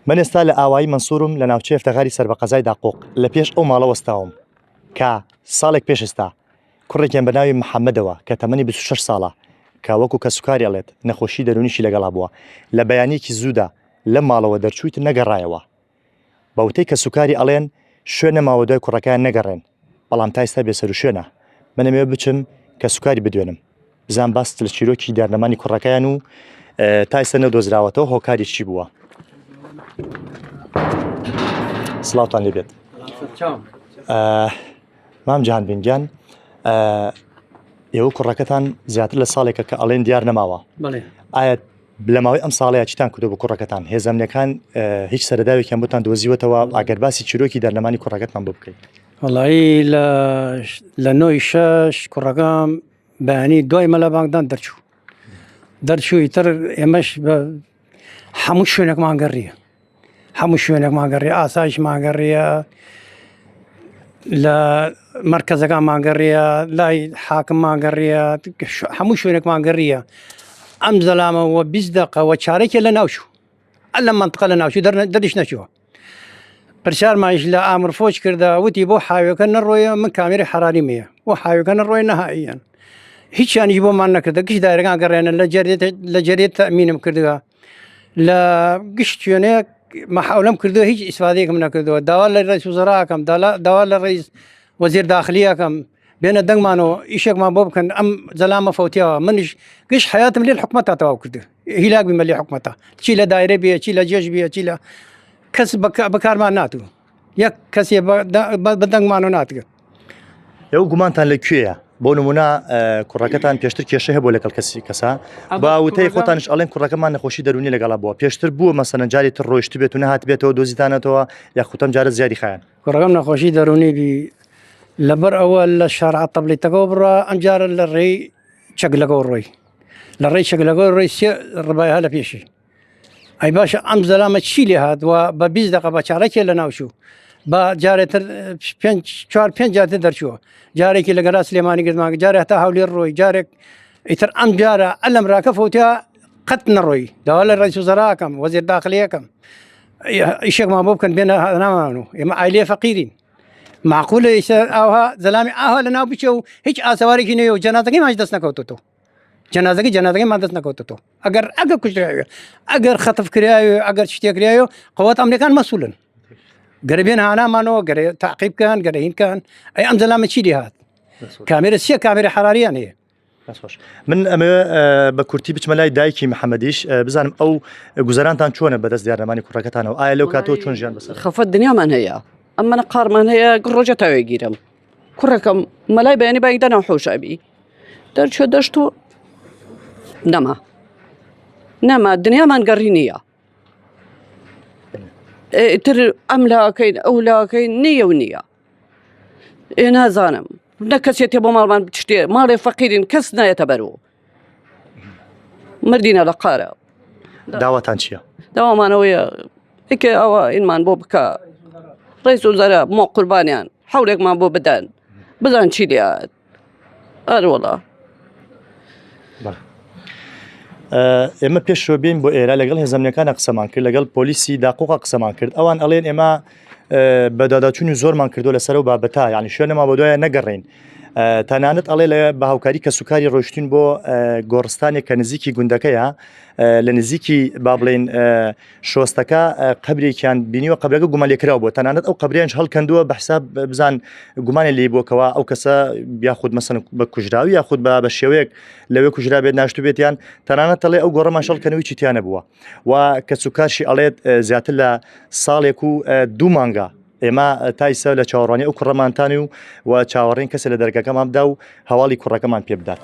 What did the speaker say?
من ئێستا لە ئاوایی منسوورم لە ناوچەی ئەفتەغاری سەربەقەزای داقۆق لە پێش ئەو ماڵە وەستاوم کە ساڵێک پێش ئێستا کوڕێکیان بە ناوی محەممەدەوە کە تەمەنی 26 ساڵە کە وەکو کە سوکاری ئەڵێت نەخۆشی دەرونیشی لەگەڵا بووە لە بەیانێکی زوودا لە ماڵەوە دەرچوویت نەگەڕایەوە بەوتەی کە سوکاری ئەڵێن شوێنە ماوە دوای کوڕەکەیان نەگەڕێن بەڵام تا ئێستا بێسەر و شوێنە منەمێ بچم کە سوکاری بدوێنم بزان باست لە چیرۆکی دارنەمانی کوڕەکەیان و تا ئێستا نەدۆزراوەتەوە هۆکاری چی بووە. سڵاوتان لێبێت. مام جیهان بینگیان ئێوە کوڕەکەتان زیاتر لە ساڵێکە کە ئەڵێن دیار نەماوە ئایا لە ماوەی ئەم ساڵەیە چیتان کردو بە کوڕەکەتان هێزەمنەکان هیچ سەرداوێکیان بۆتان دۆزیوەتەوە ئاگەر باسی چیرۆکی دەرنەمانی کوڕەکەتمان بۆ بکەیت. وەڵایی لە 9 کوڕەکەم بەیانی دوای مەلە بانگدان دەرچووی تر ئێمەش هەموو شوێنێکمان گەڕیە هەموو شوێنێکمان گەڕێ ئاسایشمان گەڕیە لە مەرکەزەکانمان گەڕیە لای حاکممان گەڕیە هەموو شوێنێکمان گەڕیە ئەم زەلامەوە 20 دقەوە چارێکێ لە ناوچوو لە منطقە لە ناوچوو دەریش نەچووە پرسیارمانش لە ئامرفۆچ کردە وتی بۆ حاویەکە نەڕۆیە من کامێری حراریم بۆ حاویەکە نەڕۆی نەهائیان هیچیانیش بۆمان نەکردە گشت دایرەکان گەڕێنە لە جەرێت تەمینم کردووە لە گشت شوێنەیەک محاولم کردو هیچ ئیسفادەیەکم نەکردووە داوا لە ڕئیس وزەراکەم داوا لە ڕئیس وەزیر داخلیەکەم بێنە دەنگمانەوە ئیشێکمان بۆ بکەن ئەم زەلامە فەوتیەوە منیش گشت حیاتم لێ حکومەتە تەواو کردو هیلاک بمە لێ حکومەتە چی لە دایرە بێ چی لە جێژ بێ چی لە کەس بەکارمان ناتوو یەک کەسێ بە دەنگمانەوە ناتگە. ئێوە گومانتان لەکوێیە بۆ نمونە کوڕەکەتان پێشتر کێشە هەبوو لەگەڵ کەسا با وتەی خۆتانش ئەڵێن کوڕەکەمان نەخۆشی دەرونی لەگەڵا بووە پێشتر بووە مەسەنە جاری تر ڕۆیشت بێت و نەهات بێتەوە دۆزیدانێتەوە یاخوتەم جارە زیادی خایەن کوڕەکەم نەخۆشی دەرونی بی لەبەر ئەوە لە شارع تەبلیغەکەەوە بڕە ئەم جارە لە ڕێی چەگلەکەەوە ڕۆی لە ڕێی چەگلەکەەوە ڕێی سێ ڕبایها لە پێشی ئەی باشە ئەم زەلامە چی لێ هاتووە بە 20 دقە بە چارەکێ لە ناوچوو بە جارێتر 4-5 جاتر دەرچووە جارێکی لە گەرا سلێمانی گرتماکە جارێک تا هەولێر ڕۆی جارێک ئیتر ئەم جارە ئەلم ڕاکە فوتیا قەت نەڕۆی داوا لە ڕئیس وزەراکەم وەزیر داخلیەکەم ئیشێکمان بۆ بکەن بێنە نامان و ئێمە ئایلێ فەقیرین معقولە ئێستا ئاها زەلامی ئاها لە ناو بچێ و هیچ ئاسەوارێکی نەیە و جەنازەکەی ماش دەست نەکەوتەوە جەنازەکەی دەست نەکەوتەوە ئەگەر کوژراوێ ئەگەر خەتف کراوێ ئەگەر شتێکراوێ قەوەت ئەمریکان مەسوولن گەرەبێن هانامانەوە گەرە تاقیبکەن گەرەهینکەن ئەی ئەم زەلامە چی لێ هات کامێرە سێ کامێرە حراریان هەیە. من ئەمە بە کورتی بچمە لای دایکی محەممەدیش بزانم ئەو گوزەرانتان چۆنە بەدەست دیارنەمانی کوڕەکەتانەوە ئایا لەو کاتەوە چۆن ژیان بەسەر خەفەت دنیامان هەیە ئەممەە قارمان هەیە ڕۆژە تاوێ گیرم کوڕەکەم مەلای بەیانی باگدا ناو حۆشابی دەرچێ دەشت و نەما دنیامان گەڕی نییە تر ئەم لاکەین ئەو لاکەین نییە نازانم نە کەسێتێ بۆ ماڵمان شتێ ماڵێ فەقیرین کەس نایەتە بەرەوە مردینە لە قارە. داواتان چییە؟ داوامانەوەیە ئیکە ئەوە ئینمان بۆ بکە ڕئیس وزەرا مۆ قوربانیان حەولێکمان بۆ بدەن بزان چی لێات ئەروەڵا. ئێمە پێشەوە بین بۆ ئێرە لەگەڵ هێزەمنەکانە قسەمان کرد لەگەڵ پۆلیسی داقۆقا قسەمان کرد ئەوان ئەڵێن ئێمە بەداداچوونی زۆرمان کردو لەسەر و بابەتە یعنی شوێنەما بۆ دوایە نەگەڕین تەنانەت ئەڵێ لە بە هاوکاری کە سوکاری ڕۆشتین بۆ گۆڕستانێک کە نزیکی گوندەکەیە لە نزیکی با بڵێن شۆستەکە قبرێکیان بینیوە قبرەکە گومانلێکراوە بۆ تەنانەت ئەو قبریانش هەڵکەندووە بە حساب بزان گومانێ لێ بۆکەوە ئەو کەسە یاخود مەسەن بە کوژراوی یاخود بە شێوەیەک لەوێ کوژرا بێت ناشتو بێتیان تەنانەت ئەڵێ ئەو گۆڕەمان شەڵکەنەوەی چیتیانە بووە و کە سوکارشی ئەڵێت زیاتر لە ساڵێک و 2 مانگە ئێمە تایسە لە چاوەڕوانی ئەو کوڕەمانتانی و چاوەڕین کەسە لە دەرگەکەمان بدا و هەواڵی کوڕەکەمان پێ بدات.